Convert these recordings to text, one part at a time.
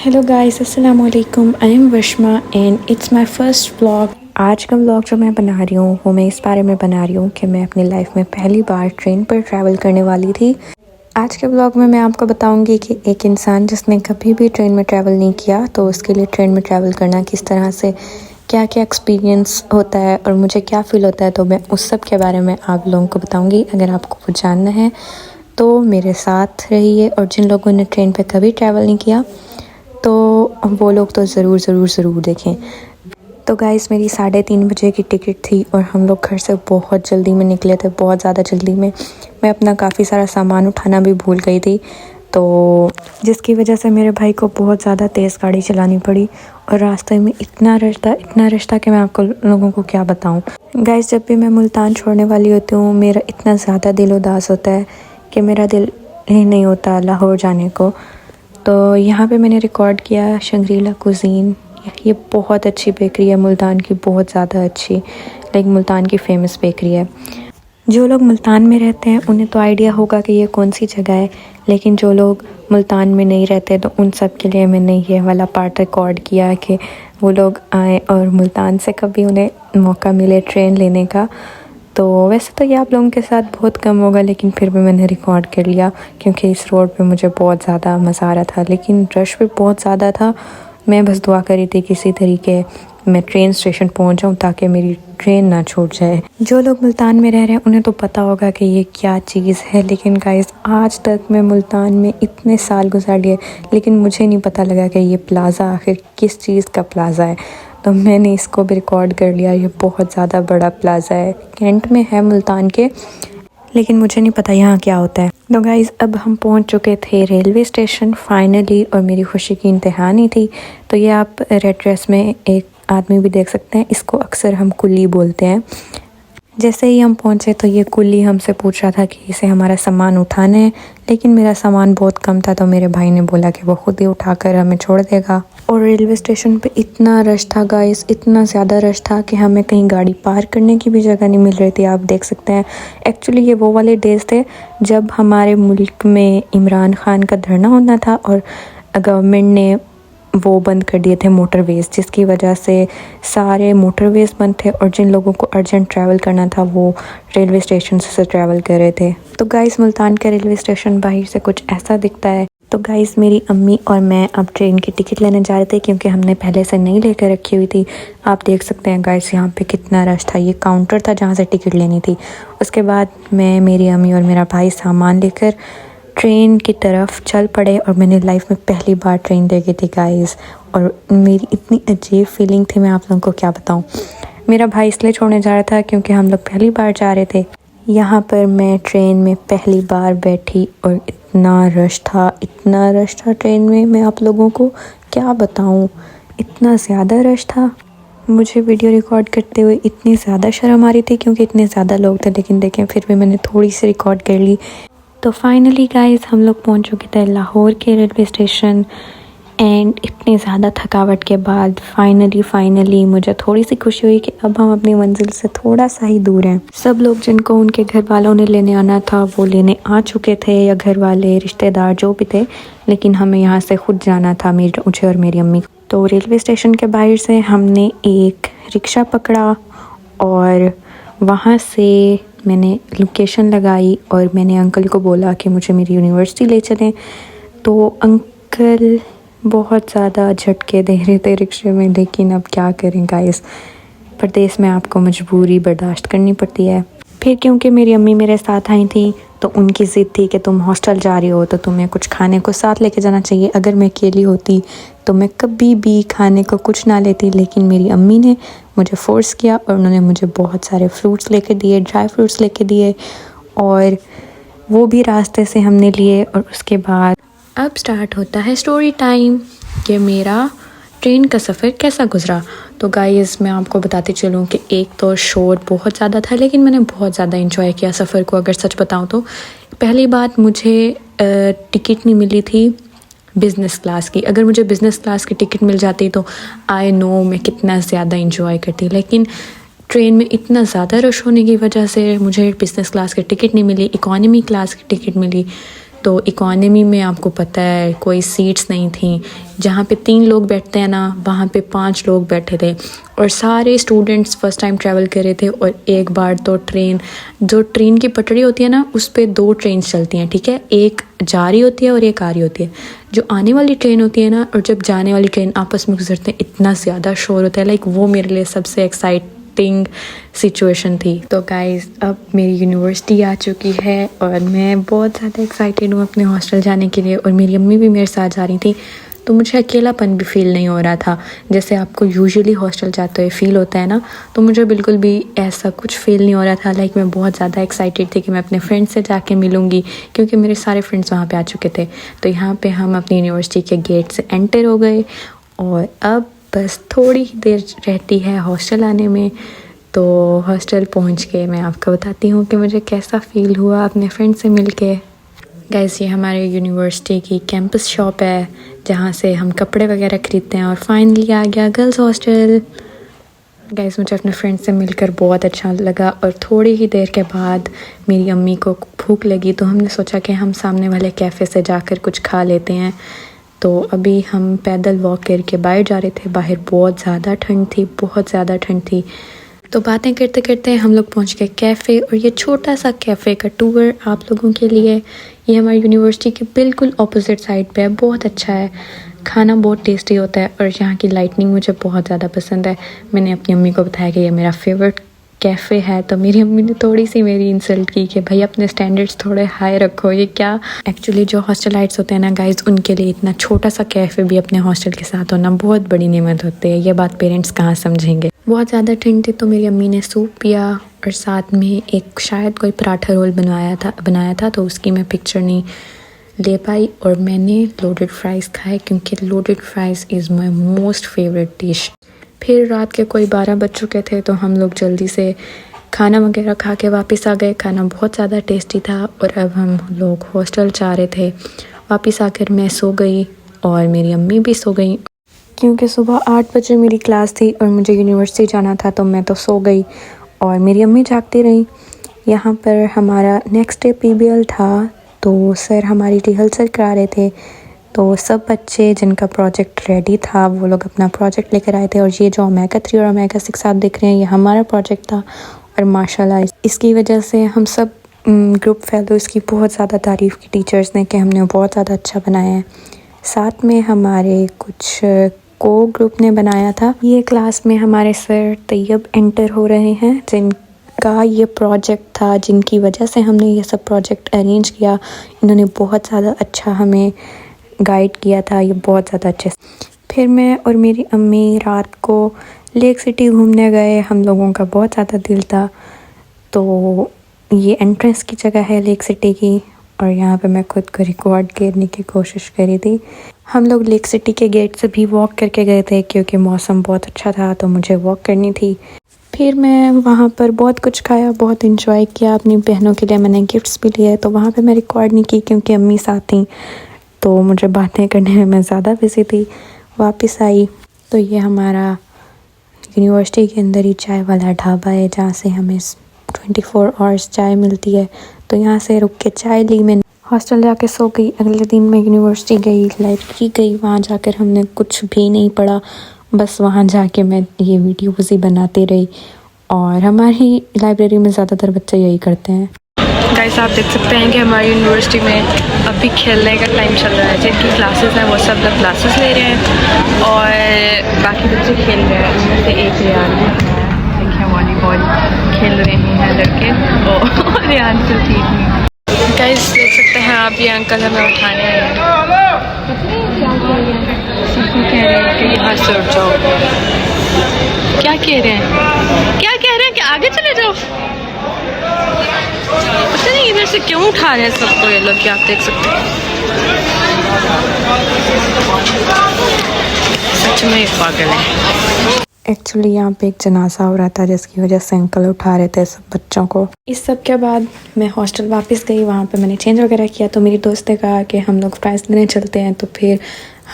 Hello guys, अस्सलाम वालेकुम। I am Washma and it's my first vlog. आज का व्लॉग जो मैं बना रही हूँ वो मैं इस बारे में बना रही हूँ कि मैं अपनी लाइफ में पहली बार ट्रेन पर ट्रैवल करने वाली थी। आज के व्लॉग में मैं आपको बताऊंगी कि एक इंसान जिसने कभी भी ट्रेन में ट्रैवल नहीं किया तो उसके लिए ट्रेन में ट्रैवल करना किस तरह से क्या क्या एक्सपीरियंस होता है और मुझे क्या फ़ील होता है, तो मैं उस सब के बारे में आप लोगों को बताऊँगी। अगर आपको कुछ जानना है तो मेरे साथ रहिए, और जिन लोगों ने ट्रेन पर कभी ट्रैवल नहीं किया तो वो लोग तो ज़रूर देखें। तो गाइस, मेरी 3:30 बजे की टिकट थी और हम लोग घर से बहुत जल्दी में निकले थे, बहुत ज़्यादा जल्दी में। मैं अपना काफ़ी सारा सामान उठाना भी भूल गई थी, तो जिसकी वजह से मेरे भाई को बहुत ज़्यादा तेज़ गाड़ी चलानी पड़ी और रास्ते में इतना रश था कि मैं आपको लोगों को क्या बताऊं। गाइस, जब भी मैं मुल्तान छोड़ने वाली होती हूँ मेरा इतना ज़्यादा दिल उदास होता है कि मेरा दिल ही नहीं होता लाहौर जाने को। तो यहाँ पे मैंने रिकॉर्ड किया शंग्रीला कुज़ीन। ये बहुत अच्छी बेकरी है मुल्तान की, बहुत ज़्यादा अच्छी, लाइक मुल्तान की फ़ेमस बेकरी है। जो लोग मुल्तान में रहते हैं उन्हें तो आइडिया होगा कि ये कौन सी जगह है, लेकिन जो लोग मुल्तान में नहीं रहते तो उन सब के लिए मैंने ये वाला पार्ट रिकॉर्ड किया कि वो लोग आए और मुल्तान से कभी उन्हें मौका मिले ट्रेन लेने का। तो वैसे तो ये आप लोगों के साथ बहुत कम होगा, लेकिन फिर भी मैंने रिकॉर्ड कर लिया क्योंकि इस रोड पे मुझे बहुत ज़्यादा मज़ा आ रहा था, लेकिन रश भी बहुत ज़्यादा था। मैं बस दुआ कर रही थी किसी तरीके मैं ट्रेन स्टेशन पहुंच जाऊं ताकि मेरी ट्रेन ना छूट जाए। जो लोग मुल्तान में रह रहे हैं उन्हें तो पता होगा कि ये क्या चीज़ है, लेकिन गाइस आज तक मैं मुल्तान में इतने साल गुजार लिए लेकिन मुझे नहीं पता लगा कि ये प्लाज़ा आखिर किस चीज़ का प्लाज़ा है। तो मैंने इसको भी रिकॉर्ड कर लिया। ये बहुत ज़्यादा बड़ा प्लाज़ा है, कैंट में है मुल्तान के, लेकिन मुझे नहीं पता यहाँ क्या होता है। तो गाइज़, अब हम पहुँच चुके थे रेलवे स्टेशन फाइनली, और मेरी खुशी की इंतहा नहीं थी। तो ये आप रेड ड्रेस में एक आदमी भी देख सकते हैं, इसको अक्सर हम कुली बोलते हैं। जैसे ही हम पहुँचे तो ये कुली हमसे पूछ रहा था कि इसे हमारा सामान उठाना है, लेकिन मेरा सामान बहुत कम था तो मेरे भाई ने बोला कि वो खुद ही उठाकर हमें छोड़ देगा। और रेलवे स्टेशन पे इतना रश था गाइस, इतना ज़्यादा रश था कि हमें कहीं गाड़ी पार्क करने की भी जगह नहीं मिल रही थी। आप देख सकते हैं, एक्चुअली ये वो वाले डेज़ थे जब हमारे मुल्क में इमरान खान का धरना होना था और गवर्नमेंट ने वो बंद कर दिए थे मोटरवेज़, जिसकी वजह से सारे मोटरवेज़ बंद थे और जिन लोगों को अर्जेंट ट्रैवल करना था वो रेलवे स्टेशन से ट्रैवल कर रहे थे। तो गाइस, मुल्तान का रेलवे स्टेशन बाहर से कुछ ऐसा दिखता है। तो गाइस, मेरी अम्मी और मैं अब ट्रेन की टिकट लेने जा रहे थे क्योंकि हमने पहले से नहीं लेकर रखी हुई थी। आप देख सकते हैं गाइस, यहाँ पे कितना रश था। ये काउंटर था जहाँ से टिकट लेनी थी। उसके बाद मैं, मेरी अम्मी और मेरा भाई सामान लेकर ट्रेन की तरफ चल पड़े और मैंने लाइफ में पहली बार ट्रेन देखी थी गाइस, और मेरी इतनी अजीब फीलिंग थी, मैं आप लोगों को क्या बताऊं। मेरा भाई इसलिए छोड़ने जा रहा था क्योंकि हम लोग पहली बार जा रहे थे। यहाँ पर मैं ट्रेन में पहली बार बैठी और इतना रश था ट्रेन में, मैं आप लोगों को क्या बताऊं, इतना ज़्यादा रश था। मुझे वीडियो रिकॉर्ड करते हुए इतनी ज़्यादा शर्म आ रही थी क्योंकि इतने ज़्यादा लोग थे, लेकिन देखें फिर भी मैंने थोड़ी सी रिकॉर्ड कर ली। तो फाइनली गाइस, हम लोग पहुंच चुके थे लाहौर के रेलवे स्टेशन, एंड इतनी ज़्यादा थकावट के बाद फाइनली मुझे थोड़ी सी खुशी हुई कि अब हम अपनी मंजिल से थोड़ा सा ही दूर हैं। सब लोग जिनको उनके घर वालों ने लेने आना था वो लेने आ चुके थे, या घर वाले रिश्तेदार जो भी थे, लेकिन हमें यहाँ से खुद जाना था, मुझे और मेरी अम्मी। तो रेलवे स्टेशन के बाहर से हमने एक रिक्शा पकड़ा और वहाँ से मैंने लोकेशन लगाई और मैंने अंकल को बोला कि मुझे मेरी यूनिवर्सिटी ले चलें। तो अंकल बहुत ज़्यादा झटके दे रहे थे रिक्शे में, लेकिन अब क्या करें गाइस, परदेश में आपको मजबूरी बर्दाश्त करनी पड़ती है। फिर क्योंकि मेरी अम्मी मेरे साथ आई थी तो उनकी ज़िद थी कि तुम हॉस्टल जा रही हो तो तुम्हें कुछ खाने को साथ लेके जाना चाहिए। अगर मैं अकेली होती तो मैं कभी भी खाने को कुछ ना लेती, लेकिन मेरी अम्मी ने मुझे फ़ोर्स किया और उन्होंने मुझे बहुत सारे फ्रूट्स लेके दिए, ड्राई फ्रूट्स लेके दिए, और वो भी रास्ते से हमने लिए। और उसके बाद अब स्टार्ट होता है स्टोरी टाइम कि मेरा ट्रेन का सफ़र कैसा गुजरा। तो गाइस, मैं आपको बताती चलूँ कि एक तो शोर बहुत ज़्यादा था, लेकिन मैंने बहुत ज़्यादा इंजॉय किया सफ़र को। अगर सच बताऊँ तो पहली बात, मुझे टिकट नहीं मिली थी बिज़नेस क्लास की। अगर मुझे बिज़नेस क्लास की टिकट मिल जाती तो आई नो मैं कितना ज़्यादा इंजॉय करती, लेकिन ट्रेन में इतना ज़्यादा रश होने की वजह से मुझे बिज़नेस क्लास की टिकट नहीं मिली, इकॉनमी क्लास की टिकट मिली। तो इकोनॉमी में आपको पता है कोई सीट्स नहीं थी, जहाँ पे 3 लोग बैठते हैं ना वहाँ पे 5 लोग बैठे थे और सारे स्टूडेंट्स फर्स्ट टाइम ट्रैवल कर रहे थे। और एक बार तो जो ट्रेन की पटड़ी होती है ना उस पे 2 ट्रेन चलती हैं, ठीक है, एक जा रही होती है और एक आ रही होती है। जो आने वाली ट्रेन होती है ना और जब जाने वाली ट्रेन आपस में गुजरते हैं इतना ज़्यादा शोर होता है, लाइक वो मेरे लिए सबसे एक्साइटिंग सिचुएशन थी। तो गाइज़ अब मेरी यूनिवर्सिटी आ चुकी है और मैं बहुत ज़्यादा एक्साइटेड हूँ अपने हॉस्टल जाने के लिए। और मेरी अम्मी भी मेरे साथ जा रही थी, तो मुझे अकेलापन भी फ़ील नहीं हो रहा था जैसे आपको यूजुअली हॉस्टल जाते हुए फ़ील होता है ना। तो मुझे बिल्कुल भी ऐसा कुछ फ़ील नहीं हो रहा था। लाइक मैं बहुत ज़्यादा एक्साइटेड थी कि मैं अपने फ्रेंड्स से जाके मिलूँगी, क्योंकि मेरे सारे फ्रेंड्स वहाँ पे आ चुके थे। तो यहाँ पे हम अपनी यूनिवर्सिटी के गेट से एंटर हो गए और अब बस थोड़ी ही देर रहती है हॉस्टल आने में। तो हॉस्टल पहुँच के मैं आपको बताती हूँ कि मुझे कैसा फ़ील हुआ अपने फ्रेंड से मिल के। गाइस ये हमारे यूनिवर्सिटी की कैंपस शॉप है जहाँ से हम कपड़े वगैरह ख़रीदते हैं। और फाइनली आ गया गर्ल्स हॉस्टल। गाइस मुझे अपने फ्रेंड से मिलकर बहुत अच्छा लगा। और थोड़ी ही देर के बाद मेरी अम्मी को भूख लगी, तो हमने सोचा कि हम सामने वाले कैफ़े से जाकर कुछ खा लेते हैं। तो अभी हम पैदल वॉक करके बाहर जा रहे थे। बाहर बहुत ज़्यादा ठंड थी, बहुत ज़्यादा ठंड थी। तो बातें करते करते हम लोग पहुंच गए कैफ़े। और ये छोटा सा कैफ़े का टूर आप लोगों के लिए। ये हमारी यूनिवर्सिटी के बिल्कुल ऑपोजिट साइड पे है, बहुत अच्छा है, खाना बहुत टेस्टी होता है और यहाँ की लाइटनिंग मुझे बहुत ज़्यादा पसंद है। मैंने अपनी अम्मी को बताया कि ये मेरा फेवरेट कैफ़े है, तो मेरी अम्मी ने थोड़ी सी मेरी इंसल्ट की कि भाई अपने स्टैंडर्ड्स थोड़े हाई रखो। ये क्या, एक्चुअली जो हॉस्टलाइट्स होते हैं ना गाइज, उनके लिए इतना छोटा सा कैफ़े भी अपने हॉस्टल के साथ होना बहुत बड़ी नेमत होती है। ये बात पेरेंट्स कहाँ समझेंगे। बहुत ज़्यादा ठंड थी तो मेरी अम्मी ने सूप पिया और साथ में एक शायद कोई पराठा रोल बनाया था तो उसकी मैं पिक्चर नहीं ले पाई। और मैंने लोडेड फ्राइज़ खाए क्योंकि loaded fries is my most favourite dish. फिर रात के कोई 12 बज चुके थे तो हम लोग जल्दी से खाना वगैरह खा के वापस आ गए। खाना बहुत ज़्यादा टेस्टी था और अब हम लोग हॉस्टल जा रहे थे। वापस आकर मैं सो गई और मेरी अम्मी भी सो गई क्योंकि सुबह 8 बजे मेरी क्लास थी और मुझे यूनिवर्सिटी जाना था, तो मैं तो सो गई और मेरी अम्मी जागती रही। यहाँ पर हमारा नेक्स्ट डे पीबीएल था, तो सर हमारी रिहर्सल करा रहे थे। तो सब बच्चे जिनका प्रोजेक्ट रेडी था वो लोग अपना प्रोजेक्ट लेकर आए थे। और ये जो ओमेगा 3 और ओमेगा 6 आप देख रहे हैं, ये हमारा प्रोजेक्ट था। और माशाल्लाह इसकी वजह से हम सब ग्रुप फेलोज़ की बहुत ज़्यादा तारीफ़ की टीचर्स ने कि हमने बहुत ज़्यादा अच्छा बनाया है। साथ में हमारे कुछ को ग्रुप ने बनाया था। ये क्लास में हमारे सर तैयब एंटर हो रहे हैं, जिनका ये प्रोजेक्ट था, जिनकी वजह से हमने ये सब प्रोजेक्ट अरेंज किया। इन्होंने बहुत ज़्यादा अच्छा हमें गाइड किया था, ये बहुत ज़्यादा अच्छे। फिर मैं और मेरी अम्मी रात को लेक सिटी घूमने गए। हम लोगों का बहुत ज़्यादा दिल था। तो ये एंट्रेंस की जगह है लेक सिटी की और यहाँ पे मैं खुद को रिकॉर्ड करने की कोशिश करी थी। हम लोग लेक सिटी के गेट से भी वॉक करके गए थे क्योंकि मौसम बहुत अच्छा था, तो मुझे वॉक करनी थी। फिर मैं वहाँ पर बहुत कुछ खाया, बहुत इंजॉय किया। अपनी बहनों के लिए मैंने गिफ्ट्स भी लिए। तो वहाँ पे मैं रिकॉर्ड नहीं की क्योंकि अम्मी साथ थी, तो मुझे बातें करने में मैं ज़्यादा बिजी थी। वापस आई तो ये हमारा यूनिवर्सिटी के अंदर ही चाय वाला ढाबा है जहाँ से हमें 24 आवर्स चाय मिलती है। तो यहाँ से रुक के चाय ली। मैं हॉस्टल जाके सो गई। अगले दिन मैं यूनिवर्सिटी गई, लाइब्रेरी गई। वहाँ जाकर हमने कुछ भी नहीं पढ़ा, बस वहाँ जाके मैं ये वीडियोज़ ही बनाती रही। और हमारी लाइब्रेरी में ज़्यादातर बच्चे यही करते हैं। गाइस आप देख सकते हैं कि हमारी यूनिवर्सिटी में अभी खेलने का टाइम चल रहा है। जिनकी क्लासेस हैं वो सब लोग क्लासेस ले रहे हैं और बाकी बच्चे खेल रहे हैं। उनमें से एक रियान है, देखिए वॉलीबॉल खेल रहे हैं लड़के और रियान तो ठीक नहीं। गाइस देख सकते हैं आप, ये अंकल हमें उठाने आए हैं। सबको कह रहे हैं कि यहाँ से उठ जाओ। क्या कह रहे हैं, क्या कह रहे हैं कि आगे चले जाओ? पता नहीं इधर से क्यों उठा रहे हैं सबको ये लोग, क्या आप देख सकते हैं। सच में पागल है। एक्चुअली यहाँ पे एक जनाजा हो रहा था जिसकी वजह से अंकल उठा रहे थे सब बच्चों को। इस सब के बाद मैं हॉस्टल वापस गई। वहाँ पे मैंने चेंज वगैरह किया तो मेरी दोस्त ने कहा कि हम लोग फ्राइज़ लेने चलते हैं। तो फिर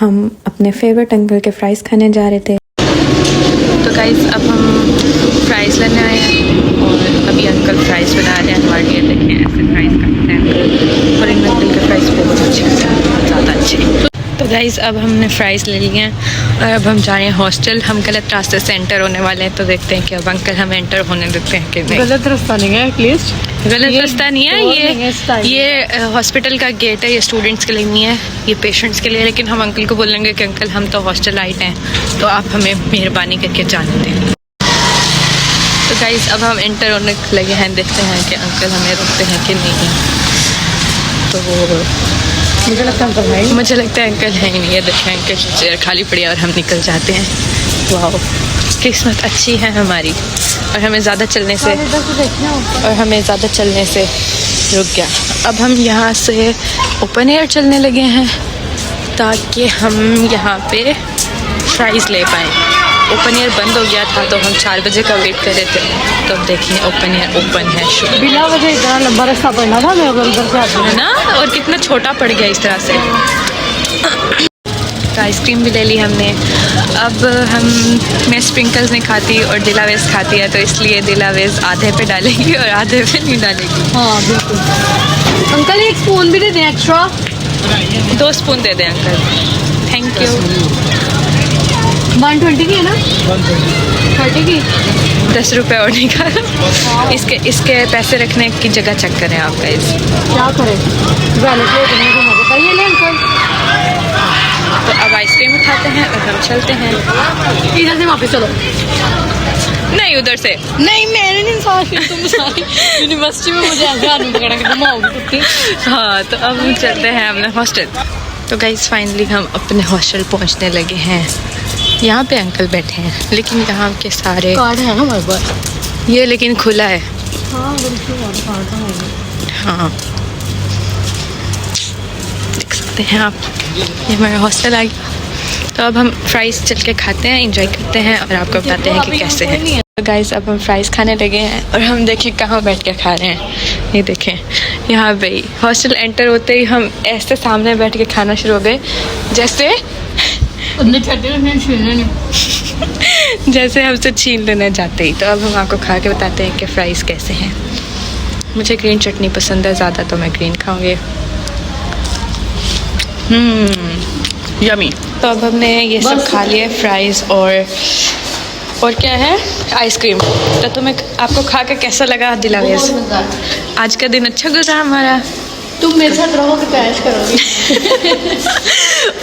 हम अपने फेवरेट अंकल के फ़्राइज़ खाने जा रहे थे। तो गाइस अब हम फ्राइज़ लेने आए हैं और अभी अंकल फ्राइज़ बना रहे हैं हमारे लिए। देखें ऐसे फ्राइज़ काटते हैं अंकल और इन अंकल के फ्राइज़ ज़्यादा अच्छे। तो गाइज़ अब हमने फ़्राइज़ ले लिए हैं और अब हम जा रहे हैं हॉस्टल। हम गलत रास्ते से एंटर होने वाले हैं, तो देखते हैं कि अब अंकल हमें एंटर होने देते हैं कि नहीं। गलत रास्ता नहीं है, एटलीस्ट गलत रास्ता नहीं है ये हॉस्पिटल का गेट है। ये स्टूडेंट्स के लिए नहीं है, ये पेशेंट्स के लिए। लेकिन हम अंकल को बोलेंगे कि अंकल हम तो हॉस्टल आइट हैं, तो आप हमें मेहरबानी करके जाने दें। तो गाइज़ अब हम एंटर होने लगे हैं, देखते हैं कि अंकल हमें रोकते हैं कि नहीं। तो मुझे लगता है अंकल है ही नहीं है। देखें अंकल चेयर खाली पड़ी है और हम निकल जाते हैं। वाह, किस्मत अच्छी है हमारी। और हमें ज़्यादा चलने से रुक गया। अब हम यहाँ से ओपन एयर चलने लगे हैं ताकि हम यहाँ पे फ़्राइज़ ले पाएँ। ओपन एयर बंद हो गया था, तो हम 4 बजे का वेट कर रहे थे। तो अब देखिए ओपन एयर ओपन है। बिना वजह इतना लंबा रास्ता पड़ना था, मैं उधर से आती है ना, और कितना छोटा पड़ गया इस तरह से। तो आइसक्रीम भी ले ली हमने। अब मैं स्प्रिंकल्स नहीं खाती और दिलावेज खाती है, तो इसलिए दिलावेज आधे पे डालेगी और आधे पे नहीं डालेगी। हाँ बिल्कुल। अंकल एक स्पून भी दे दें एक्स्ट्रा। 2 स्पून दे दें अंकल, थैंक यू। 120 की है ना, 30 की 10 रुपये और नहीं खा। इसके पैसे रखने की जगह चेक करें आप गाइस। क्या करें, बताइए ले अंकल। तो अब आइसक्रीम उठाते हैं और हम चलते हैं। इधर से वापस चलो। नहीं उधर से नहीं, मैंने नहीं सारी तुम सारी यूनिवर्सिटी में मुझे ऐसे आदमी पकड़ा के घुमाओगी कुत्ती। हाँ, तो अब हम चलते हैं अपने हॉस्टल। तो गाइस फाइनली हम अपने हॉस्टल पहुंचने लगे हैं। यहाँ पे अंकल बैठे हैं, लेकिन यहाँ के सारे कार्ड है हमारे पास ये, लेकिन खुला है। हाँ देख सकते हैं आप, ये हमारा हॉस्टल आ गया। तो अब हम फ़्राइज़ चल के खाते हैं, एंजॉय करते हैं और आपको बताते हैं कि कैसे है। तो गाइस अब हम फ़्राइज़ खाने लगे हैं और हम देखिए कहाँ बैठ के खा रहे हैं। ये देखें यहाँ पे ही हॉस्टल एंटर होते ही हम ऐसे सामने बैठ के खाना शुरू हो गए, जैसे हमसे छीन लेने जाते ही। तो अब हम आपको खा के बताते हैं कि फ़्राइज़ कैसे हैं। मुझे ग्रीन चटनी पसंद है ज़्यादा, तो मैं ग्रीन खाऊंगी। यमी। तो अब हमने ये सब खा लिया, फ़्राइज़ और क्या है, आइसक्रीम। तो तुम्हें आपको खा के कैसा लगा दिलावेज? आज का दिन अच्छा गुजरा हमारा। तुम मेरे साथ रहोगे तो ऐश करोगी।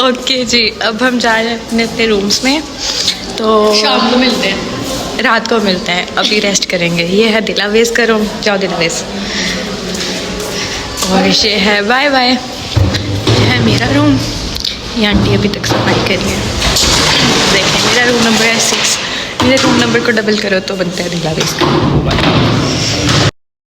ओके जी, अब हम जा रहे हैं अपने रूम्स में। तो शाम को मिलते हैं, रात को मिलते हैं। अभी रेस्ट करेंगे। ये है दिलावेज का रूम, जाओ दिलावेज। और ये है बाय बाय, ये है मेरा रूम। ये आंटी अभी तक सफाई करी है। देखें मेरा रूम नंबर है 6। मेरे रूम नंबर को डबल करो तो बनता है दिलावेज का।